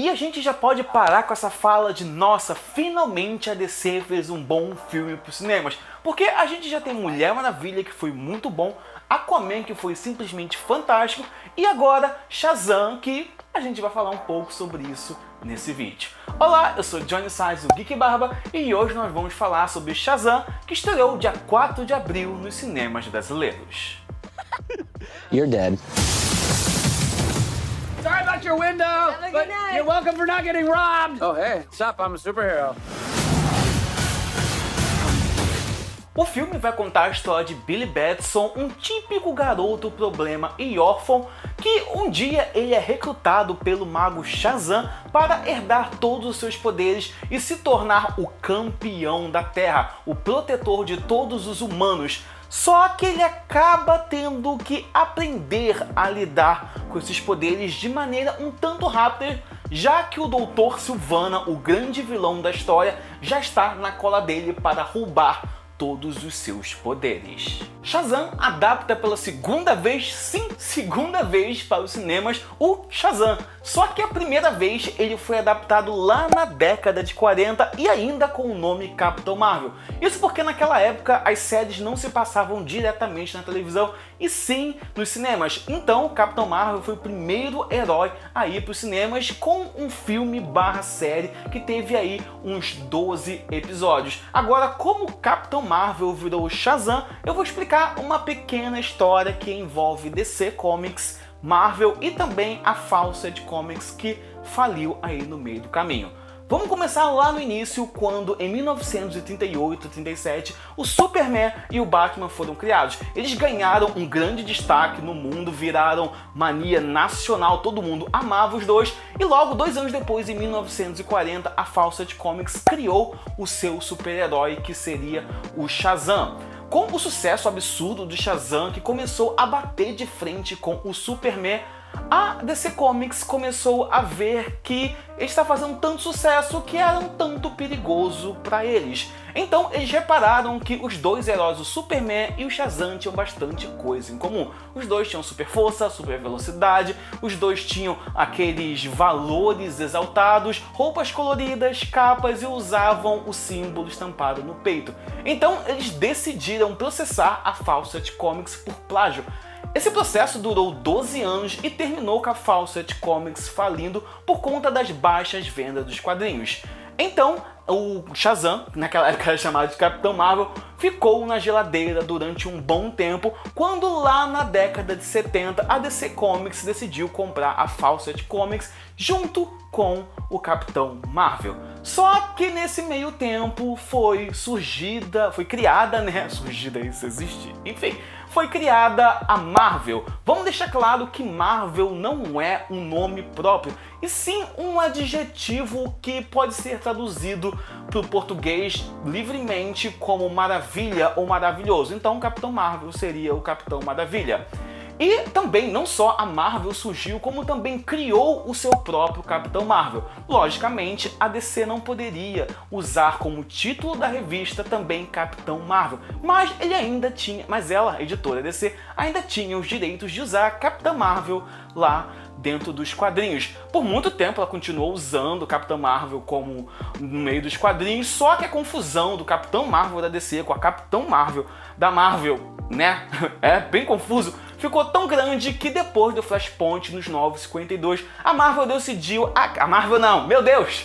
E a gente já pode parar com essa fala de nossa, finalmente a DC fez um bom filme para os cinemas. Porque a gente já tem Mulher Maravilha, que foi muito bom, Aquaman, que foi simplesmente fantástico, e agora Shazam, que a gente vai falar um pouco sobre isso nesse vídeo. Olá, eu sou Johnny Sides, o Geek Barba, e hoje nós vamos falar sobre Shazam, que estreou dia 4 de abril nos cinemas brasileiros. You're dead. Sorry about your window, Have a but good night. you're welcome for not getting robbed. Oh, hey, what's up? I'm a superhero. O filme vai contar a história de Billy Batson, um típico garoto problema e órfão, que um dia ele é recrutado pelo mago Shazam para herdar todos os seus poderes e se tornar o campeão da Terra, o protetor de todos os humanos. Só que ele acaba tendo que aprender a lidar com esses poderes de maneira um tanto rápida, já que o Dr. Sivana, o grande vilão da história, já está na cola dele para roubar todos os seus poderes. Shazam adapta pela segunda vez, sim, segunda vez para os cinemas, o Shazam. Só que a primeira vez ele foi adaptado lá na década de 40 e ainda com o nome Capitão Marvel. Isso porque naquela época as séries não se passavam diretamente na televisão e sim nos cinemas. Então o Capitão Marvel foi o primeiro herói a ir para os cinemas com um filme / série que teve aí uns 12 episódios. Agora, como o Capitão Marvel virou Shazam, eu vou explicar uma pequena história que envolve DC Comics, Marvel e também a Fawcett Comics, que faliu aí no meio do caminho. Vamos começar lá no início, quando em 1938-37 o Superman e o Batman foram criados. Eles ganharam um grande destaque no mundo, viraram mania nacional, todo mundo amava os dois, e logo 2 anos depois, em 1940, a Fawcett Comics criou o seu super-herói, que seria o Shazam. Com o sucesso absurdo do Shazam, que começou a bater de frente com o Superman, a DC Comics começou a ver que ele está fazendo tanto sucesso que era um tanto perigoso para eles. Então eles repararam que os dois heróis, o Superman e o Shazam, tinham bastante coisa em comum. Os dois tinham super força, super velocidade, os dois tinham aqueles valores exaltados, roupas coloridas, capas e usavam o símbolo estampado no peito. Então eles decidiram processar a Fawcett Comics por plágio. Esse processo durou 12 anos e terminou com a Fawcett Comics falindo por conta das baixas vendas dos quadrinhos. Então, o Shazam, que naquela época era chamado de Capitão Marvel, ficou na geladeira durante um bom tempo, quando lá na década de 70 a DC Comics decidiu comprar a Fawcett Comics junto com o Capitão Marvel. Só que nesse meio tempo foi criada, isso existe, enfim, foi criada a Marvel. Vamos deixar claro que Marvel não é um nome próprio, e sim um adjetivo que pode ser traduzido para o português livremente como maravilha ou maravilhoso. Então o Capitão Marvel seria o Capitão Maravilha. E também, não só a Marvel surgiu, como também criou o seu próprio Capitão Marvel. Logicamente, a DC não poderia usar como título da revista também Capitão Marvel, mas ela, a editora DC, ainda tinha os direitos de usar Capitã Marvel lá dentro dos quadrinhos. Por muito tempo ela continuou usando o Capitão Marvel como no meio dos quadrinhos, só que a confusão do Capitão Marvel da DC com a Capitão Marvel da Marvel, né, é bem confuso, ficou tão grande que depois do Flashpoint nos 952, a Marvel decidiu... A Marvel não, meu Deus!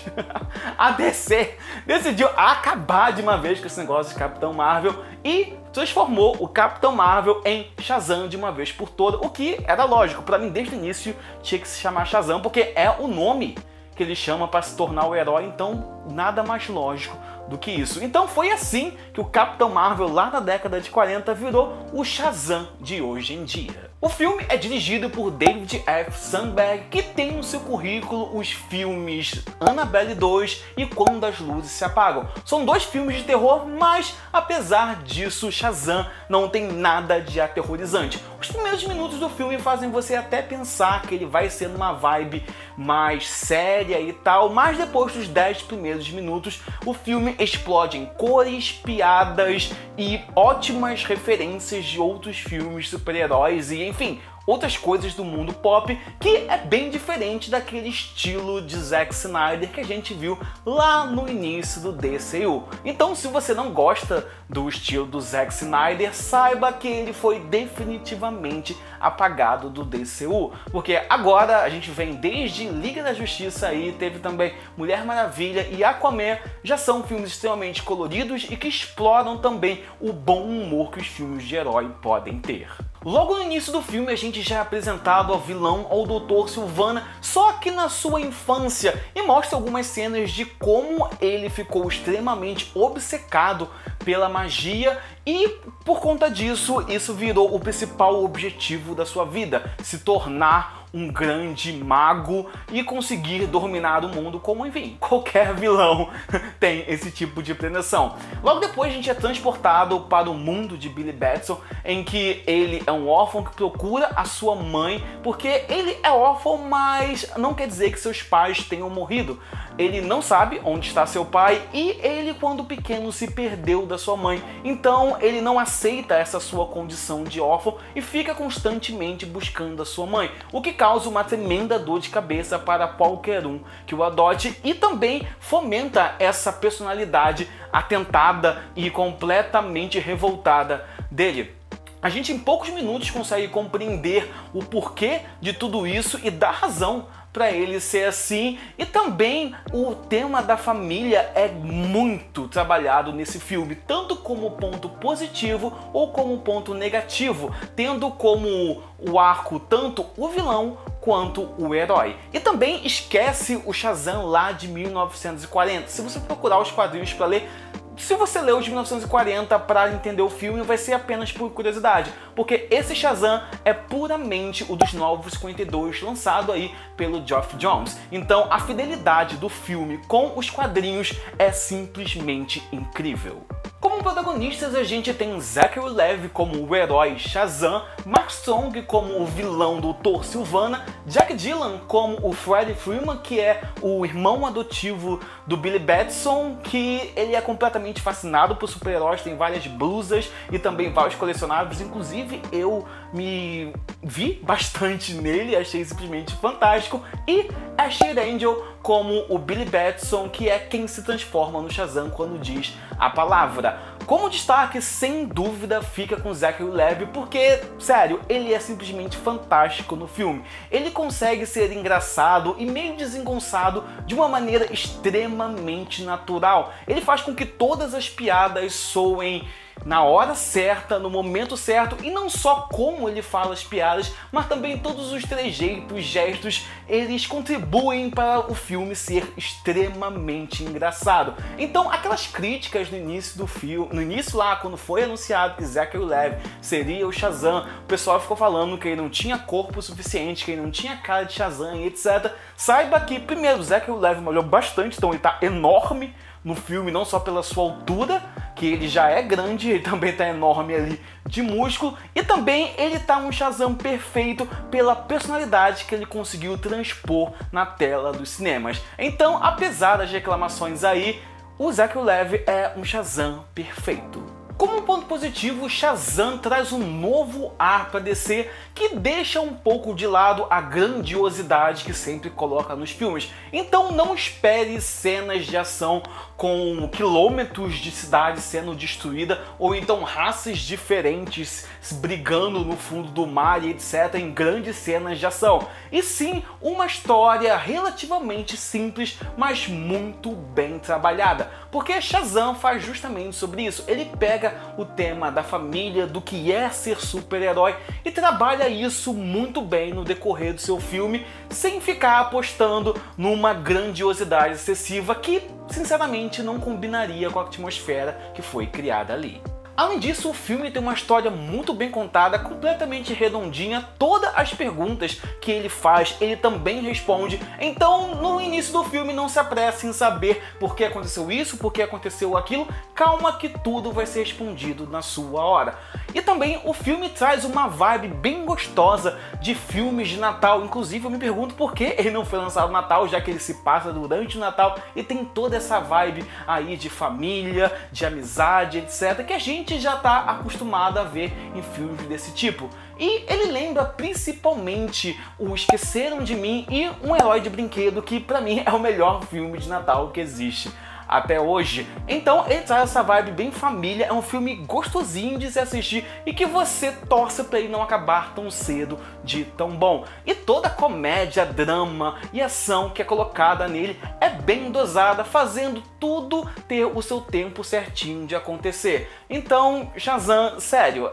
A DC decidiu acabar de uma vez com esse negócio de Capitão Marvel e transformou o Capitão Marvel em Shazam de uma vez por todas, o que era lógico. Para mim, desde o início, tinha que se chamar Shazam, porque é o nome que ele chama para se tornar o herói, então nada mais lógico do que isso. Então foi assim que o Capitão Marvel lá na década de 40 virou o Shazam de hoje em dia. O filme é dirigido por David F. Sandberg, que tem no seu currículo os filmes Annabelle 2 e Quando as Luzes se Apagam. São 2 filmes de terror, mas apesar disso, Shazam não tem nada de aterrorizante. Os primeiros minutos do filme fazem você até pensar que ele vai ser numa vibe mais séria e tal, mas depois dos 10 primeiros minutos, o filme explode em cores, piadas e ótimas referências de outros filmes super-heróis e, enfim, outras coisas do mundo pop, que é bem diferente daquele estilo de Zack Snyder que a gente viu lá no início do DCU. Então, se você não gosta do estilo do Zack Snyder, saiba que ele foi definitivamente apagado do DCU, porque agora a gente vem desde Liga da Justiça aí, teve também Mulher Maravilha e Aquaman, já são filmes extremamente coloridos e que exploram também o bom humor que os filmes de herói podem ter. Logo no início do filme a gente já é apresentado ao vilão, ao Dr. Sivana, só que na sua infância, e mostra algumas cenas de como ele ficou extremamente obcecado pela magia e por conta disso, isso virou o principal objetivo da sua vida, se tornar um grande mago e conseguir dominar o mundo como, enfim, qualquer vilão tem esse tipo de pretensão. Logo depois a gente é transportado para o mundo de Billy Batson, em que ele é um órfão que procura a sua mãe, porque ele é órfão, mas não quer dizer que seus pais tenham morrido. Ele não sabe onde está seu pai e ele, quando pequeno, se perdeu da sua mãe. Então ele não aceita essa sua condição de órfão e fica constantemente buscando a sua mãe, o que causa uma tremenda dor de cabeça para qualquer um que o adote e também fomenta essa personalidade atentada e completamente revoltada dele. A gente em poucos minutos consegue compreender o porquê de tudo isso e dar razão para ele ser assim, e também o tema da família é muito trabalhado nesse filme, tanto como ponto positivo ou como ponto negativo, tendo como o arco tanto o vilão quanto o herói. E também esquece o Shazam lá de 1940. Se você procurar os quadrinhos para ler, se você leu de 1940 para entender o filme, vai ser apenas por curiosidade, porque esse Shazam é puramente o dos Novos 52, lançado aí pelo Geoff Johns. Então a fidelidade do filme com os quadrinhos é simplesmente incrível. Como protagonistas, a gente tem Zachary Levi como o herói Shazam, Mark Strong como o vilão Dr. Sivana, Jack Gyllenhaal como o Freddie Freeman, que é o irmão adotivo do Billy Batson, que ele é completamente fascinado por super-heróis, tem várias blusas e também vários colecionáveis, inclusive eu me vi bastante nele, achei simplesmente fantástico, e Asher Angel como o Billy Batson, que é quem se transforma no Shazam quando diz a palavra. Como destaque, sem dúvida, fica com Zachary Levi, porque, sério, ele é simplesmente fantástico no filme. Ele consegue ser engraçado e meio desengonçado de uma maneira extremamente natural. Ele faz com que todas as piadas soem na hora certa, no momento certo, e não só como ele fala as piadas, mas também todos os trejeitos, gestos, eles contribuem para o filme ser extremamente engraçado. Então, aquelas críticas no início do filme, no início lá, quando foi anunciado que Zachary Levi seria o Shazam, o pessoal ficou falando que ele não tinha corpo suficiente, que ele não tinha cara de Shazam e etc. Saiba que, primeiro, Zachary Levi malhou bastante, então ele tá enorme no filme, não só pela sua altura, que ele já é grande, ele também tá enorme ali de músculo, e também ele tá um Shazam perfeito pela personalidade que ele conseguiu transpor na tela dos cinemas. Então, apesar das reclamações aí, o Zachary Levi é um Shazam perfeito. Como um ponto positivo, Shazam traz um novo ar para DC que deixa um pouco de lado a grandiosidade que sempre coloca nos filmes. Então não espere cenas de ação com quilômetros de cidade sendo destruída ou então raças diferentes brigando no fundo do mar e etc. em grandes cenas de ação. E sim, uma história relativamente simples, mas muito bem trabalhada. Porque Shazam faz justamente sobre isso. Ele pega o tema da família, do que é ser super-herói e trabalha isso muito bem no decorrer do seu filme, sem ficar apostando numa grandiosidade excessiva que, sinceramente, não combinaria com a atmosfera que foi criada ali. Além disso, o filme tem uma história muito bem contada, completamente redondinha. Todas as perguntas que ele faz, ele também responde. Então, no início do filme, não se apresse em saber por que aconteceu isso, por que aconteceu aquilo. Calma que tudo vai ser respondido na sua hora. E também o filme traz uma vibe bem gostosa de filmes de Natal. Inclusive eu me pergunto por que ele não foi lançado no Natal, já que ele se passa durante o Natal e tem toda essa vibe aí de família, de amizade, etc, que a gente já tá acostumado a ver em filmes desse tipo. E ele lembra principalmente o Esqueceram de Mim e Um Herói de Brinquedo, que pra mim é o melhor filme de Natal que existe até hoje. Então ele traz essa vibe bem família, é um filme gostosinho de se assistir e que você torce pra ele não acabar tão cedo de tão bom. E toda a comédia, drama e ação que é colocada nele é bem dosada, fazendo tudo ter o seu tempo certinho de acontecer. Então, Shazam, sério,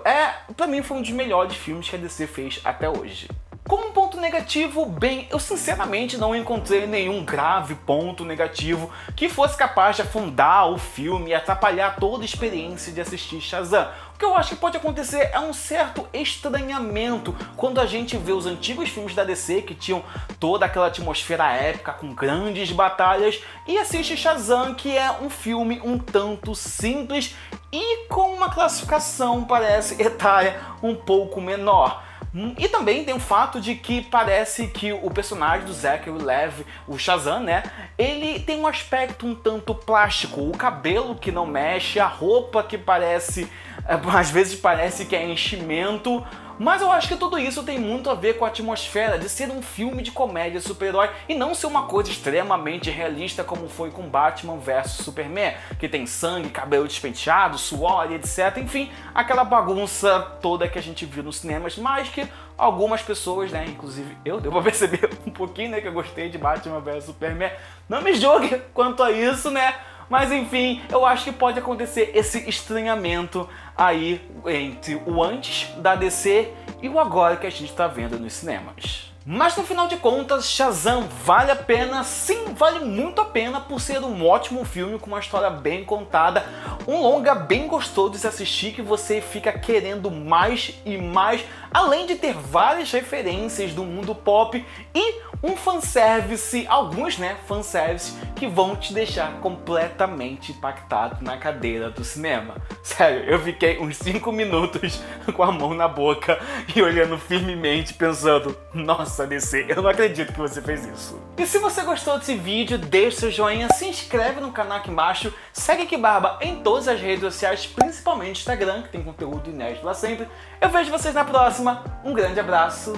pra mim foi um dos melhores filmes que a DC fez até hoje. Como um ponto negativo, bem, eu sinceramente não encontrei nenhum grave ponto negativo que fosse capaz de afundar o filme e atrapalhar toda a experiência de assistir Shazam. O que eu acho que pode acontecer é um certo estranhamento quando a gente vê os antigos filmes da DC que tinham toda aquela atmosfera épica com grandes batalhas e assiste Shazam, que é um filme um tanto simples e com uma classificação, parece, etária um pouco menor. E também tem o fato de que parece que o personagem do Zachary Levi, o Shazam, né, ele tem um aspecto um tanto plástico, o cabelo que não mexe, a roupa que parece, às vezes parece que é enchimento. Mas eu acho que tudo isso tem muito a ver com a atmosfera de ser um filme de comédia super-herói e não ser uma coisa extremamente realista como foi com Batman vs Superman, que tem sangue, cabelo despenteado, suor e etc. Enfim, aquela bagunça toda que a gente viu nos cinemas, mas que algumas pessoas, né, inclusive eu, deu pra perceber um pouquinho, né, que eu gostei de Batman vs Superman. Não me julgue quanto a isso, né? Mas enfim, eu acho que pode acontecer esse estranhamento aí entre o antes da DC e o agora que a gente tá vendo nos cinemas. Mas no final de contas, Shazam vale a pena, sim, vale muito a pena por ser um ótimo filme com uma história bem contada, um longa bem gostoso de se assistir que você fica querendo mais e mais, além de ter várias referências do mundo pop e um fanservice, alguns, né, fanservice que vão te deixar completamente impactado na cadeira do cinema. Sério, eu fiquei uns 5 minutos com a mão na boca e olhando firmemente pensando, nossa DC, eu não acredito que você fez isso. E se você gostou desse vídeo, deixa seu joinha, se inscreve no canal aqui embaixo, segue aqui Barba em todas as redes sociais, principalmente Instagram, que tem conteúdo inédito lá sempre. Eu vejo vocês na próxima, um grande abraço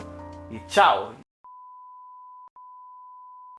e tchau!